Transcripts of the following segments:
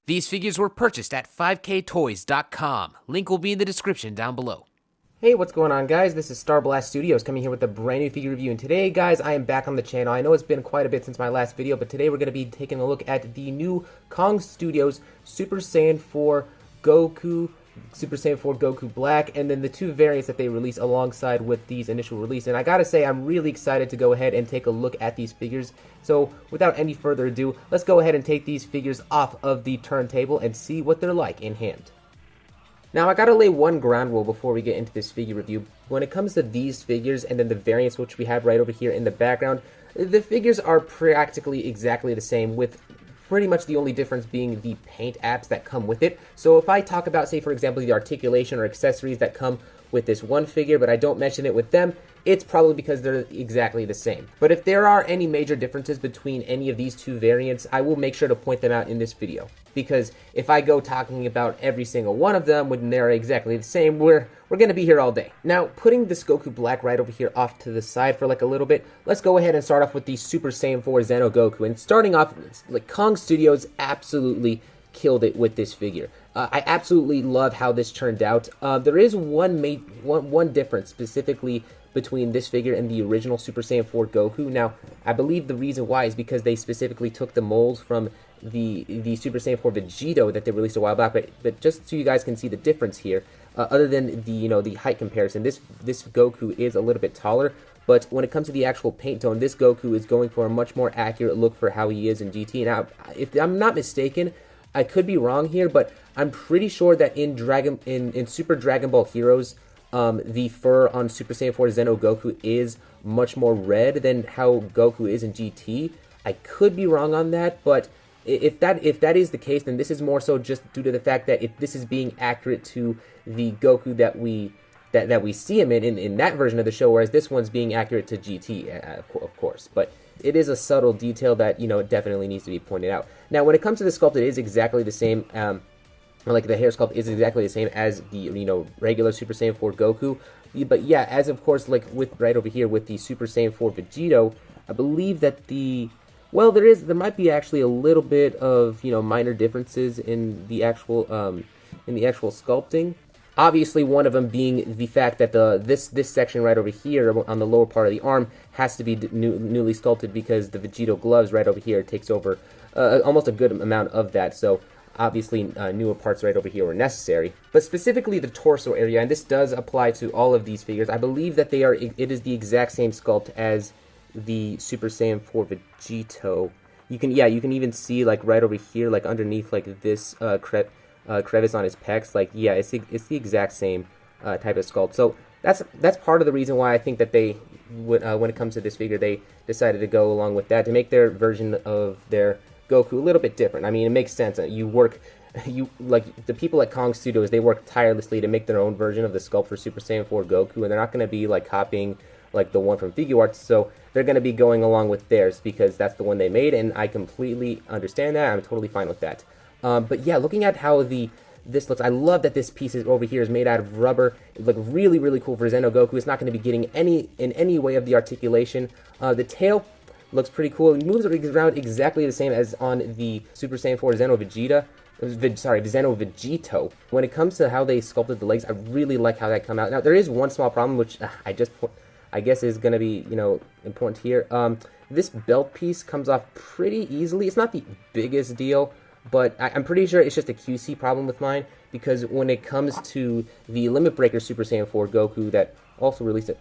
These figures were purchased at 5ktoys.com. Link will be in the description down below. Hey, what's going on, guys? This is Star Blast Studios coming here with a brand new figure review, and today, guys, I am back on the channel. I know it's been quite a bit since my last video, but today we're going to be taking a look at the new Kong Studios Super Saiyan 4 Goku, Super Saiyan 4 Goku Black, and then the two variants that they released alongside with these initial release. And I gotta say, I'm really excited to go ahead and take a look at these figures. So without any further ado, let's go ahead and take these figures off of the turntable and see what they're like in hand. Now, I gotta lay one ground rule before we get into this figure review. When it comes to these figures and then the variants which we have right over here in the background, the figures are practically exactly the same, with pretty much the only difference being the paint apps that come with it. So if I talk about, say, for example, the articulation or accessories that come with this one figure, but I don't mention it with them, it's probably because they're exactly the same. But if there are any major differences between any of these two variants, I will make sure to point them out in this video. Because if I go talking about every single one of them when they're exactly the same, we're going to be here all day. Now, putting this Goku Black right over here off to the side for like a little bit, let's go ahead and start off with the Super Saiyan 4 Xeno Goku. And starting off, like, Kong Studios absolutely killed it with this figure. I absolutely love how this turned out. There is one difference specifically between this figure and the original Super Saiyan 4 Goku. Now, I believe the reason why is because they specifically took the molds from the Super Saiyan 4 Vegito that they released a while back. But just so you guys can see the difference here, other than the height comparison, this Goku is a little bit taller. But when it comes to the actual paint tone, this Goku is going for a much more accurate look for how he is in GT. Now, if I'm not mistaken, I could be wrong here, but I'm pretty sure that in Super Dragon Ball Heroes, the fur on Super Saiyan 4 Xeno Goku is much more red than how Goku is in GT. I could be wrong on that, but if that is the case, then this is more so just due to the fact that if this is being accurate to the Goku that we see him in that version of the show, whereas this one's being accurate to GT, of course. But it is a subtle detail that, it definitely needs to be pointed out. Now, when it comes to the sculpt, it is exactly the same. Like, the hair sculpt is exactly the same as the, regular Super Saiyan 4 Goku. But yeah, as of course, like with right over here with the Super Saiyan 4 Vegito, I believe that there might be actually a little bit of, minor differences in the actual sculpting. Obviously, one of them being the fact that this section right over here on the lower part of the arm has to be newly sculpted, because the Vegito gloves right over here takes over almost a good amount of that. So obviously, newer parts right over here were necessary. But specifically the torso area, and this does apply to all of these figures, I believe that it is the exact same sculpt as the Super Saiyan 4 Vegito. You can even see, like, right over here, like underneath, like this crevice on his pecs, like, yeah, it's the exact same type of sculpt. So that's part of the reason why I think that they when it comes to this figure, they decided to go along with that to make their version of their Goku a little bit different. I mean, it makes sense. Like, the people at Kong Studios, they work tirelessly to make their own version of the sculpt for Super Saiyan 4 Goku, and they're not going to be like copying like the one from Figuarts, so they're going to be going along with theirs because that's the one they made, and I completely understand that. I'm totally fine with that. But yeah, looking at how this looks, I love that this piece over here is made out of rubber. It looks really, really cool for Xeno Goku. It's not going to be getting in any way of the articulation. The tail looks pretty cool. It moves around exactly the same as on the Super Saiyan 4 Xeno Xeno Vegito. When it comes to how they sculpted the legs, I really like how that come out. Now, there is one small problem, which I guess is going to be, important here. This belt piece comes off pretty easily. It's not the biggest deal, but I'm pretty sure it's just a QC problem with mine, because when it comes to the Limit Breaker Super Saiyan 4 Goku that also released it,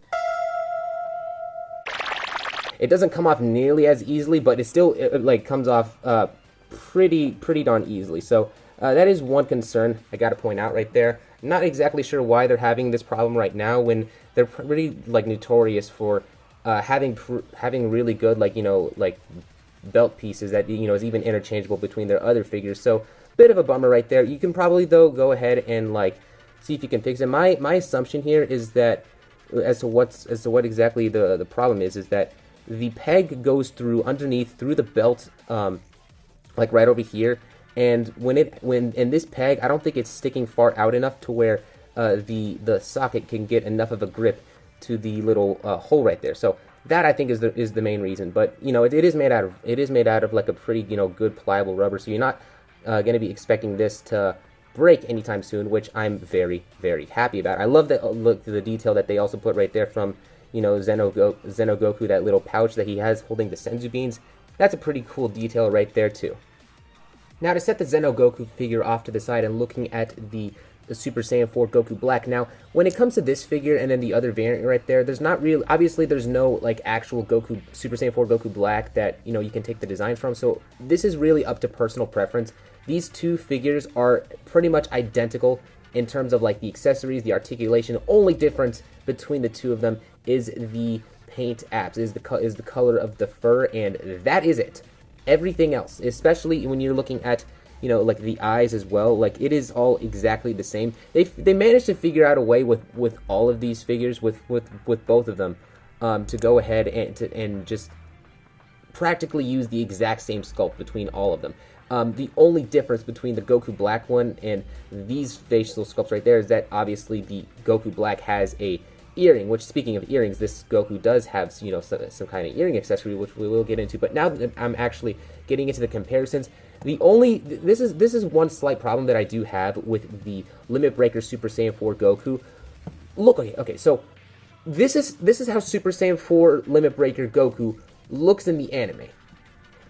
it doesn't come off nearly as easily, but it still comes off pretty darn easily. So that is one concern I got to point out right there. Not exactly sure why they're having this problem right now when they're pretty notorious for having really good belt pieces that is even interchangeable between their other figures. So bit of a bummer right there. You can probably though go ahead and see if you can fix it. My assumption here is that as to what exactly the problem is that the peg goes through the belt, like right over here, and when this peg, I don't think it's sticking far out enough to where the socket can get enough of a grip to the little hole right there. So That I think is the main reason. But you know, it is made out of like a pretty, you know, good pliable rubber, so you're not going to be expecting this to break anytime soon, which I'm very, very happy about. I love the detail that they also put right there from, you know, Xeno Goku, that little pouch that he has holding the senzu beans. That's a pretty cool detail right there too. Now, to set the Xeno Goku figure off to the side and looking at the Super Saiyan 4 Goku Black. Now, when it comes to this figure and then the other variant right there, there's not really, obviously there's no like actual Goku, Super Saiyan 4 Goku Black that, you know, you can take the design from, so this is really up to personal preference. These two figures are pretty much identical in terms of like the accessories, the articulation. The only difference between the two of them is the paint apps, is the color of the fur, and that is it. Everything else, especially when you're looking at, you know, like the eyes as well, like it is all exactly the same. They managed to figure out a way with all of these figures, with both of them, to go ahead and just practically use the exact same sculpt between all of them. The only difference between the Goku Black one and these facial sculpts right there is that obviously the Goku Black has a earring, which, speaking of earrings, this Goku does have, you know, some kind of earring accessory, which we will get into. But now that I'm actually getting into the comparisons, this is one slight problem that I do have with the Limit Breaker Super Saiyan 4 Goku. Look, okay, so this is how Super Saiyan 4 Limit Breaker Goku looks in the anime,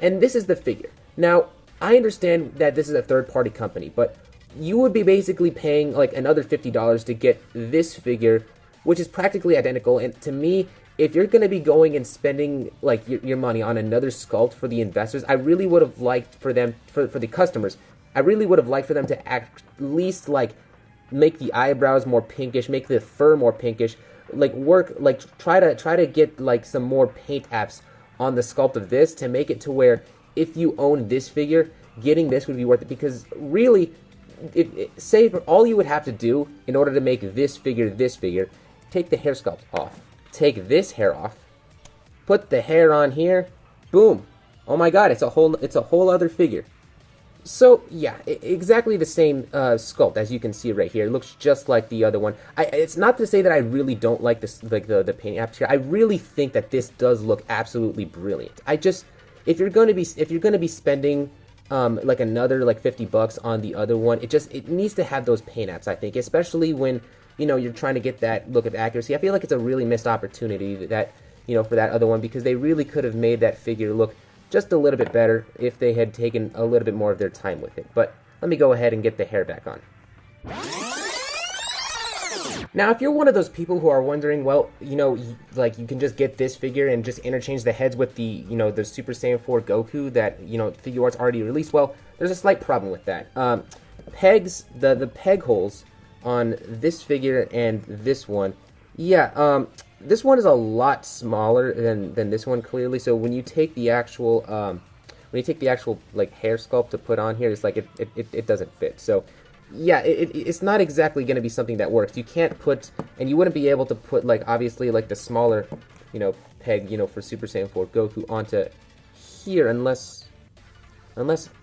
and this is the figure. Now, I understand that this is a third-party company, but you would be basically paying like another $50 to get this figure, which is practically identical. And to me, if you're going to be going and spending like your money on another sculpt for the investors, I really would have liked for them, for the customers, I really would have liked for them to at least like make the eyebrows more pinkish, make the fur more pinkish, like try to get like some more paint apps on the sculpt of this to make it to where if you own this figure, getting this would be worth it. Because really, say all you would have to do in order to make this figure, take the hair sculpt off, take this hair off, put the hair on here, boom. Oh my god, it's a whole other figure. So yeah, exactly the same sculpt as you can see right here. It looks just like the other one. It's not to say that I really don't like this, like the paint apps here. I really think that this does look absolutely brilliant. If you're going to be spending like another like $50 on the other one, it needs to have those paint apps, I think, especially when, you know, you're trying to get that look of accuracy. I feel like it's a really missed opportunity that, you know, for that other one, because they really could have made that figure look just a little bit better if they had taken a little bit more of their time with it. But let me go ahead and get the hair back on. Now, if you're one of those people who are wondering, well, you know, like you can just get this figure and just interchange the heads with the, you know, the Super Saiyan 4 Goku that, you know, Figure Art's already released, well, there's a slight problem with that. Pegs, the peg holes on this figure and this one, yeah, this one is a lot smaller than this one, clearly. So when you take the actual like hair sculpt to put on here, it's like it doesn't fit. So yeah, it's not exactly going to be something that works. You can't put, and you wouldn't be able to put, like, obviously, like, the smaller, you know, peg, you know, for Super Saiyan 4 Goku onto here unless,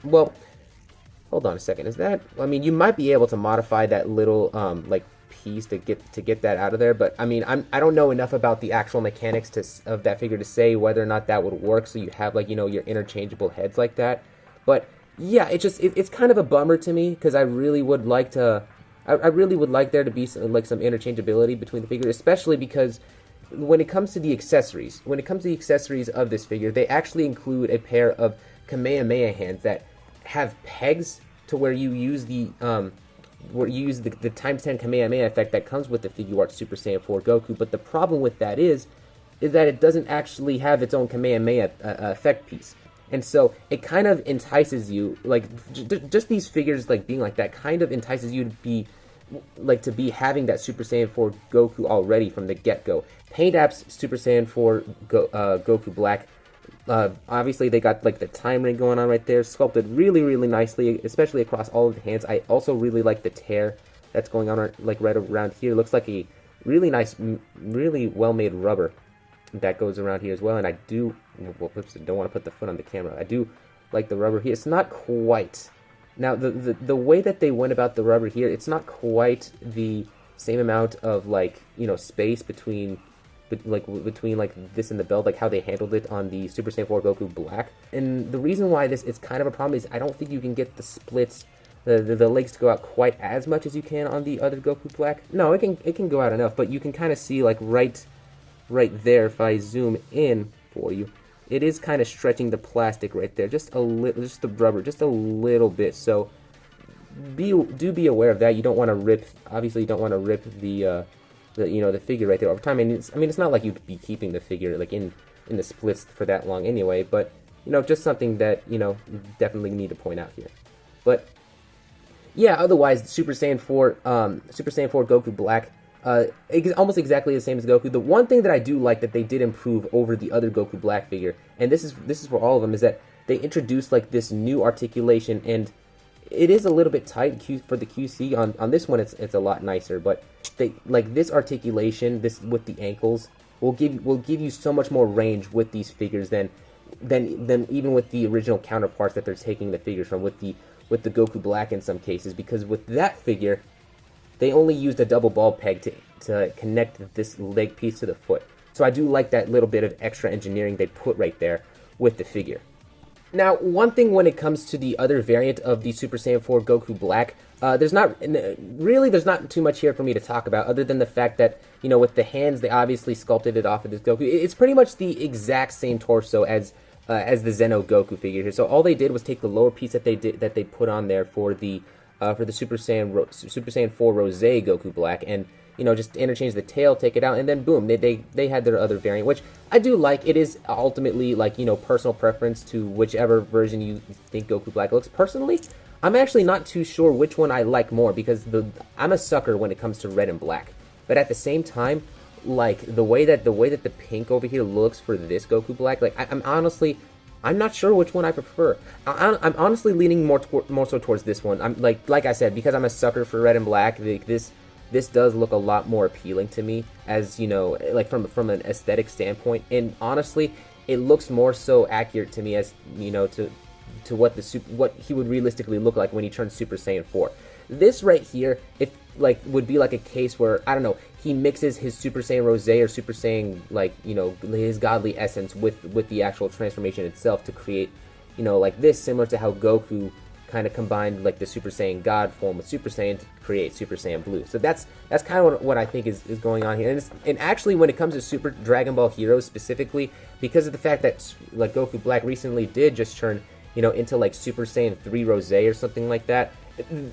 well, hold on a second. Is that, I mean, you might be able to modify that little, like, piece to get that out of there, but, I mean, I don't know enough about the actual mechanics of that figure to say whether or not that would work, so you have, like, you know, your interchangeable heads like that, but yeah, it's kind of a bummer to me, because I really would like to, I really would like there to be some interchangeability between the figures, especially because when it comes to the accessories, of this figure, they actually include a pair of Kamehameha hands that have pegs to where you use the times 10 Kamehameha effect that comes with the Figure Art Super Saiyan 4 Goku, but the problem with that is that it doesn't actually have its own Kamehameha effect piece. And so it kind of entices you, like, just these figures, like, being like that kind of entices you to be having that Super Saiyan 4 Goku already from the get-go. Paint apps Super Saiyan 4 Goku Black, obviously they got, like, the time ring going on right there, sculpted really, really nicely, especially across all of the hands. I also really like the tear that's going on, like, right around here. It looks like a really nice, really well-made rubber that goes around here as well, and I do, whoops, don't want to put the foot on the camera. I do like the rubber here. It's not quite, now the way that they went about the rubber here, it's not quite the same amount of, like, you know, space between between like this and the belt, like how they handled it on the Super Saiyan 4 Goku Black. And the reason why this is kind of a problem is I don't think you can get the splits, the legs to go out quite as much as you can on the other Goku Black. No, it can go out enough, but you can kind of see like right there if I zoom in for you. It is kind of stretching the plastic right there, just a little, just the rubber, just a little bit. So do be aware of that. You don't want to rip. Obviously, you don't want to rip the figure right there over time. And it's not like you'd be keeping the figure like in the splits for that long anyway. But just something that definitely need to point out here. But yeah, otherwise, Super Saiyan 4 Goku Black. Almost exactly the same as Goku. The one thing that I do like that they did improve over the other Goku Black figure, and this is for all of them, is that they introduced like this new articulation, and it is a little bit tight for the QC. On this one, it's a lot nicer, but they like this articulation, this with the ankles, will give you so much more range with these figures than even with the original counterparts that they're taking the figures from, with the Goku Black in some cases, because with that figure, they only used a double ball peg to connect this leg piece to the foot. So I do like that little bit of extra engineering they put right there with the figure. Now, one thing when it comes to the other variant of the Super Saiyan 4 Goku Black, there's not too much here for me to talk about, other than the fact that, with the hands, they obviously sculpted it off of this Goku. It's pretty much the exact same torso as the Xeno Goku figure here. So all they did was take the lower piece that they put on there for the Super Saiyan 4 Rose Goku Black, and just interchange the tail, take it out, and then boom, they had their other variant, which I do like. It is ultimately like personal preference to whichever version you think Goku Black looks. Personally, I'm actually not too sure which one I like more, because I'm a sucker when it comes to red and black, but at the same time, like the way that the pink over here looks for this Goku Black, like I'm not sure which one I prefer. I'm honestly leaning more so towards this one. I'm like I said, because I'm a sucker for red and black. This does look a lot more appealing to me, as like from an aesthetic standpoint. And honestly, it looks more so accurate to me as to what he would realistically look like when he turns Super Saiyan 4. This right here, would be like a case where, I don't know, he mixes his Super Saiyan Rose or Super Saiyan, his godly essence with the actual transformation itself to create, like this, similar to how Goku kind of combined like the Super Saiyan God form with Super Saiyan to create Super Saiyan Blue. So that's kind of what I think is going on here. And actually, when it comes to Super Dragon Ball Heroes specifically, because of the fact that like Goku Black recently did just turn into like Super Saiyan 3 Rose or something like that,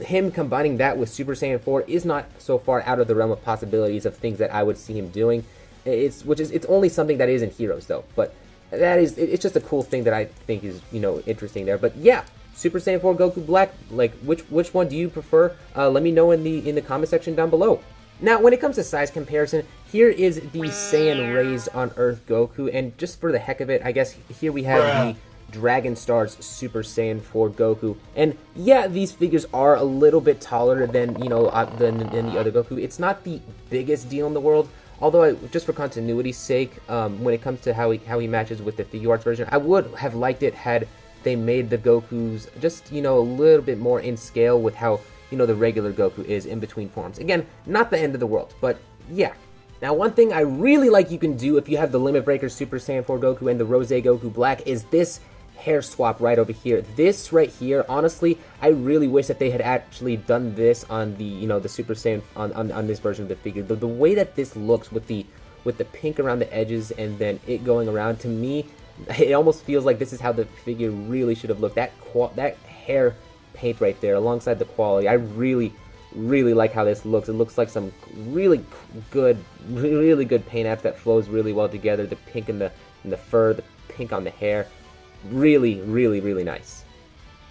him combining that with Super Saiyan 4 is not so far out of the realm of possibilities of things that I would see him doing. It's only something that is in Heroes though, but it's just a cool thing that I think is interesting there. But yeah, Super Saiyan 4 Goku Black, like which one do you prefer? Let me know in the comment section down below. Now, when it comes to size comparison, here is the Saiyan raised on Earth Goku, and just for the heck of it, I guess here we have the Dragon Stars Super Saiyan 4 Goku. And yeah, these figures are a little bit taller than than the other Goku. It's not the biggest deal in the world, although just for continuity's sake, when it comes to how he matches with the figure arts version, I would have liked it had they made the Gokus just a little bit more in scale with how the regular Goku is in between forms. Again, not the end of the world, but yeah. Now, one thing I really like you can do if you have the Limit Breaker Super Saiyan 4 Goku and the Rose Goku Black is this hair swap right over here. This right here, honestly, I really wish that they had actually done this on the the Super Saiyan on this version of the figure. The way that this looks with the pink around the edges and then it going around, to me, it almost feels like this is how the figure really should have looked. That hair paint right there alongside the quality, I really like how this looks. It looks like some really good paint apps that flows really well together. The pink in the fur, the pink on the hair, really nice.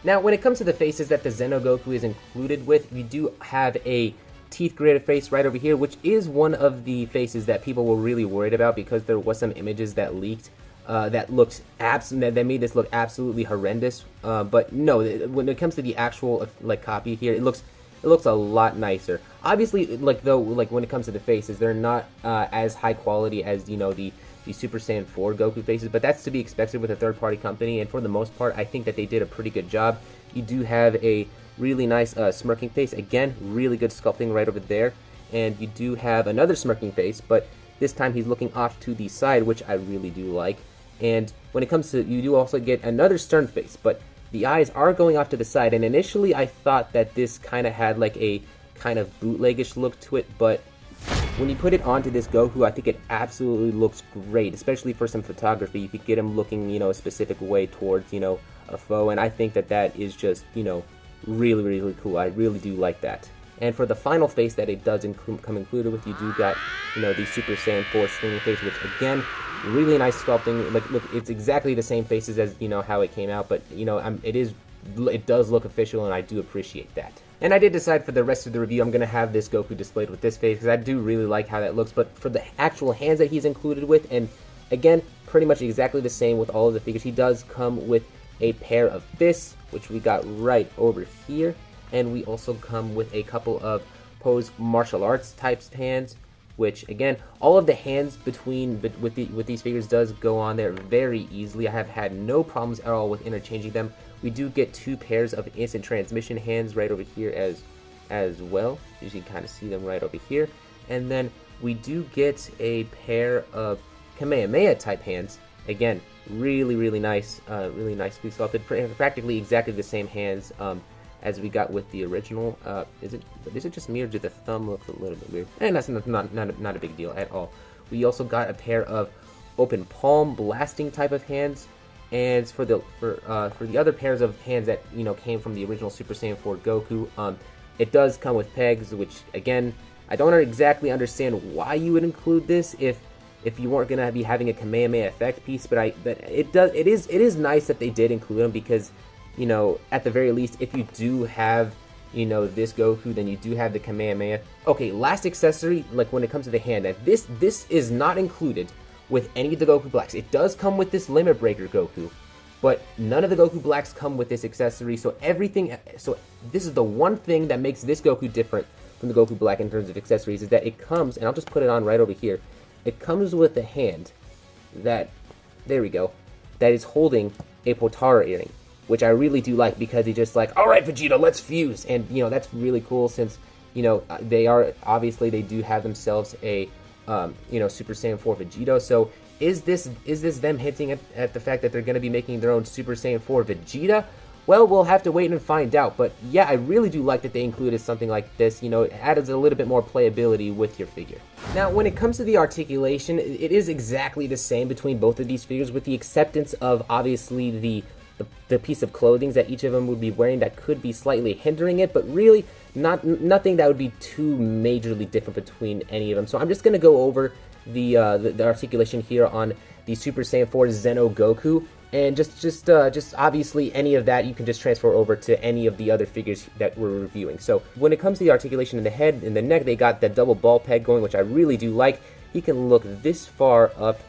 Now, when it comes to the faces that the Xeno Goku is included with, we do have a teeth graded face right over here, which is one of the faces that people were really worried about because there was some images that leaked that made this look absolutely horrendous. But no, when it comes to the actual copy here, it looks a lot nicer. Obviously, when it comes to the faces, they're not as high quality as the Super Saiyan 4 Goku faces, but that's to be expected with a third-party company, and for the most part, I think that they did a pretty good job. You do have a really nice smirking face. Again, really good sculpting right over there, and you do have another smirking face, but This time he's looking off to the side, which I really do like. And when it comes to, you do also get another stern face, but the eyes are going off to the side. And initially I thought that this kind of had like a kind of bootlegish look to it, but when you put it onto this Goku, I think it absolutely looks great, especially for some photography. You could get him looking, you know, a specific way towards, you know, a foe, and I think that that is just, you know, really, really cool. I really do like that. And for the final face that it does come included with, you do got, you know, the Super Saiyan 4 streaming face, which again, really nice sculpting. Like, look, it's exactly the same faces as, you know, how it came out, but, you know, it does look official, and I do appreciate that. And I did decide for the rest of the review, I'm going to have this Goku displayed with this face, because I do really like how that looks, but for the actual hands that he's included with, and again, pretty much exactly the same with all of the figures, he does come with a pair of fists, which we got right over here, and we also come with a couple of pose martial arts types hands, which again, all of the hands with these figures does go on there very easily. I have had no problems at all with interchanging them. We do get two pairs of instant transmission hands right over here as well. You can kind of see them right over here. And then we do get a pair of Kamehameha type hands. Again, really nice, really nicely sculpted. Practically exactly the same hands as we got with the original. Is it just me, or did the thumb look a little bit weird? And that's not a big deal at all. We also got a pair of open palm blasting type of hands. And for the other pairs of hands that, you know, came from the original Super Saiyan 4 Goku, it does come with pegs, which again, I don't exactly understand why you would include this if you weren't gonna be having a Kamehameha effect piece, but it is nice that they did include them, because, you know, at the very least, if you do have, you know, this Goku, then you do have the Kamehameha. Okay, last accessory, like when it comes to the hand, this is not included with any of the Goku Blacks. It does come with this Limit Breaker Goku, but none of the Goku Blacks come with this accessory, so this is the one thing that makes this Goku different from the Goku Black in terms of accessories, is that it comes, and I'll just put it on right over here, it comes with a hand that, there we go, that is holding a Potara earring, which I really do like, because he's just like, alright Vegeta, let's fuse, and, you know, that's really cool, since, you know, they do have themselves a you know, Super Saiyan 4 Vegeta. So is this them hinting at the fact that they're going to be making their own Super Saiyan 4 Vegeta? Well, we'll have to wait and find out. But yeah, I really do like that they included something like this. You know, it adds a little bit more playability with your figure. Now, when it comes to the articulation, it is exactly the same between both of these figures, with the acceptance of obviously the piece of clothing that each of them would be wearing that could be slightly hindering it, but really nothing that would be too majorly different between any of them. So I'm just going to go over the articulation here on the Super Saiyan 4 Xeno Goku, and just obviously any of that you can just transfer over to any of the other figures that we're reviewing. So when it comes to the articulation in the head and the neck, they got that double ball peg going, which I really do like. He can look this far up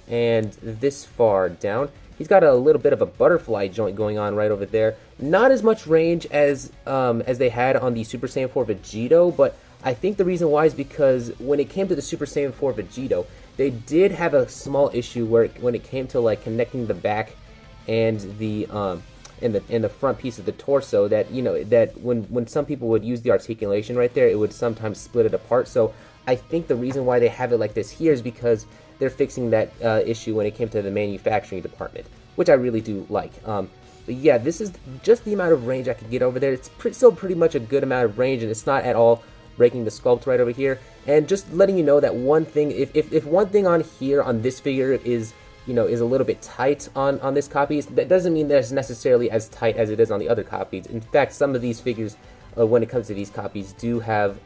and this far down. He's got a little bit of a butterfly joint going on right over there. Not as much range as they had on the Super Saiyan 4 Vegito, but I think the reason why is because when it came to the Super Saiyan 4 Vegito, they did have a small issue when it came to like connecting the back and the front piece of the torso, that, you know, that when some people would use the articulation right there, it would sometimes split it apart. So I think the reason why they have it like this here is because they're fixing that issue when it came to the manufacturing department, which I really do like. But yeah, this is just the amount of range I could get over there. It's still pretty much a good amount of range, and it's not at all breaking the sculpt right over here. And just letting you know that one thing, if one thing on here on this figure is, you know, is a little bit tight on this copy, that doesn't mean that it's necessarily as tight as it is on the other copies. In fact, some of these figures, when it comes to these copies, do have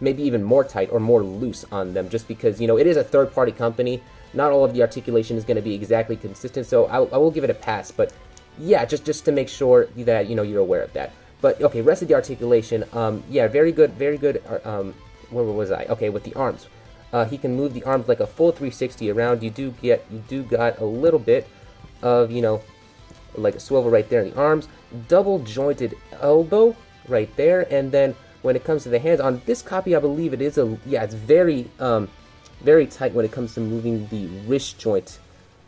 maybe even more tight or more loose on them, just because, you know, it is a third-party company. Not all of the articulation is going to be exactly consistent, so I will give it a pass. But yeah, just to make sure that, you know, you're aware of that. But okay, rest of the articulation, yeah, very good. Where was I? Okay, with the arms, he can move the arms like a full 360 around. You do got a little bit of, you know, like a swivel right there in the arms, double jointed elbow right there, and then when it comes to the hands, on this copy, I believe it is it's very, very tight when it comes to moving the wrist joint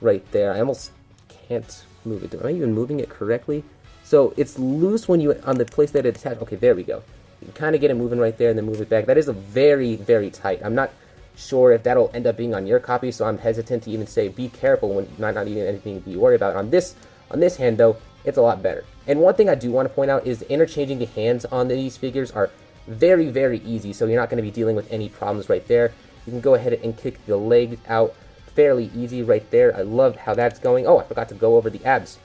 right there. I almost can't move it. Am I even moving it correctly? So it's loose when you, on the place that it's attached. Okay, there we go. You kind of get it moving right there and then move it back. That is a very, very tight. I'm not sure if that'll end up being on your copy, so I'm hesitant to even say be careful when not even anything to be worried about. On this hand though, it's a lot better. And one thing I do want to point out is interchanging the hands on these figures are very, very easy, so you're not going to be dealing with any problems right there. You can go ahead and kick the legs out fairly easy right there. I love how that's going. Oh, I forgot to go over the abs.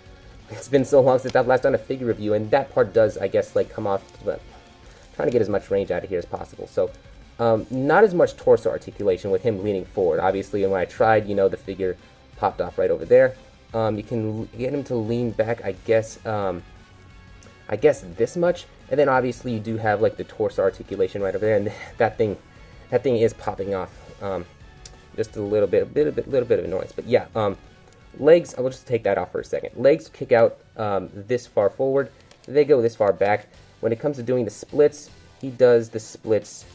It's been so long since I've last done a figure review, and that part does, I guess, like come off, but I'm trying to get as much range out of here as possible. So not as much torso articulation with him leaning forward. Obviously, and when I tried, you know, the figure popped off right over there. You can get him to lean back, I guess this much, and then obviously you do have like the torso articulation right over there, and that thing is popping off just a little bit of annoyance. But yeah, legs, I will just take that off for a second. Legs kick out this far forward, they go this far back. When it comes to doing the splits, he does the splits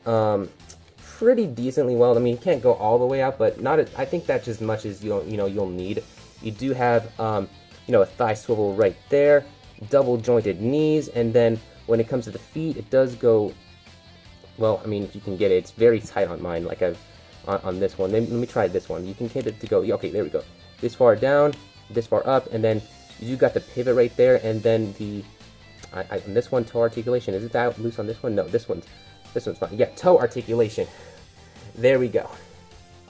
pretty decently well. I mean, he can't go all the way out, but not. I think that's as much as you'll need. You do have a thigh swivel right there, double jointed knees, and then when it comes to the feet, it does go. Well, I mean, if you can get it, it's very tight on mine. Like on this one. Let me try this one. You can get it to go. Okay, there we go. This far down, this far up, and then you got the pivot right there, and then the. On this one, toe articulation. Is it that loose on this one? No, this one's fine. Yeah, toe articulation. There we go.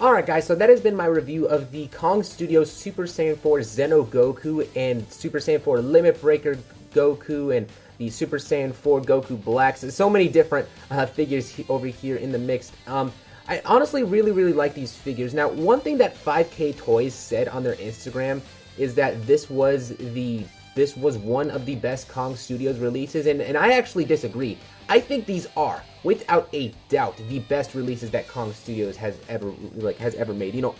Alright guys, so that has been my review of the Kong Studios Super Saiyan 4 Xeno Goku and Super Saiyan 4 Limit Breaker Goku and the Super Saiyan 4 Goku Blacks. So many different figures over here in the mix. I honestly really like these figures. Now, one thing that 5K Toys said on their Instagram is that this was one of the best Kong Studios releases, and I actually disagree. I think these are, without a doubt, the best releases that Kong Studios has ever made. You know,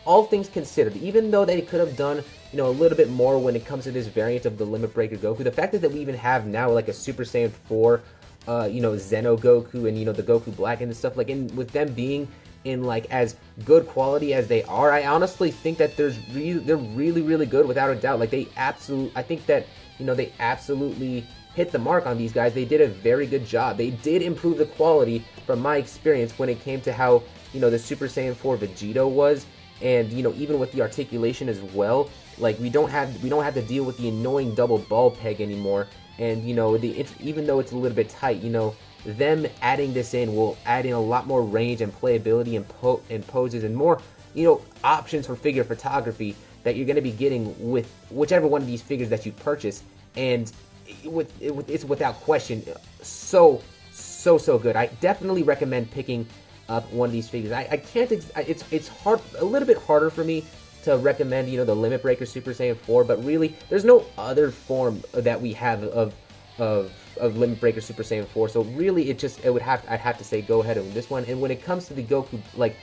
all things considered, even though they could have done, you know, a little bit more when it comes to this variant of the Limit Breaker Goku, the fact that we even have now like a Super Saiyan 4, Xeno Goku and, the Goku Black and stuff, like, with them being in like as good quality as they are, I honestly think that they're really good without a doubt. Like I think that they absolutely hit the mark on these guys. They did a very good job. They did improve the quality from my experience when it came to how the Super Saiyan 4 Vegito was, and even with the articulation as well. Like we don't have to deal with the annoying double ball peg anymore, and even though it's a little bit tight, them adding this in will add in a lot more range and playability and poses and more, options for figure photography that you're going to be getting with whichever one of these figures that you purchase. And it's without question so good. I definitely recommend picking up one of these figures. I can't. It's hard, a little bit harder for me to recommend the Limit Breaker Super Saiyan 4, but really there's no other form that we have of Limit Breaker Super Saiyan 4. So really I'd have to say go ahead with this one. And when it comes to the Goku, like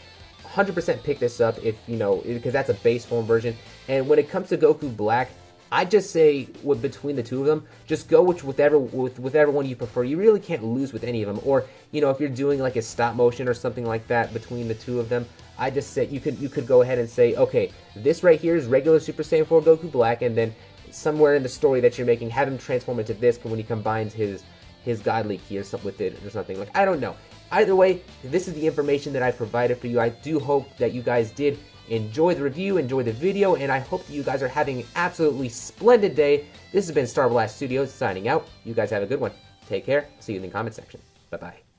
100% pick this up if because that's a base form version. And when it comes to Goku Black, I just say between the two of them, just go with whichever one you prefer. You really can't lose with any of them. Or if you're doing like a stop motion or something like that between the two of them, I just say you could go ahead and say, okay, this right here is regular Super Saiyan 4 Goku Black, and then somewhere in the story that you're making, have him transform into this when he combines his godly key or something with it or something. Like, I don't know. Either way, this is the information that I provided for you. I do hope that you guys did enjoy the review, enjoy the video, and I hope that you guys are having an absolutely splendid day. This has been Star Blast Studios signing out. You guys have a good one. Take care. See you in the comment section. Bye-bye.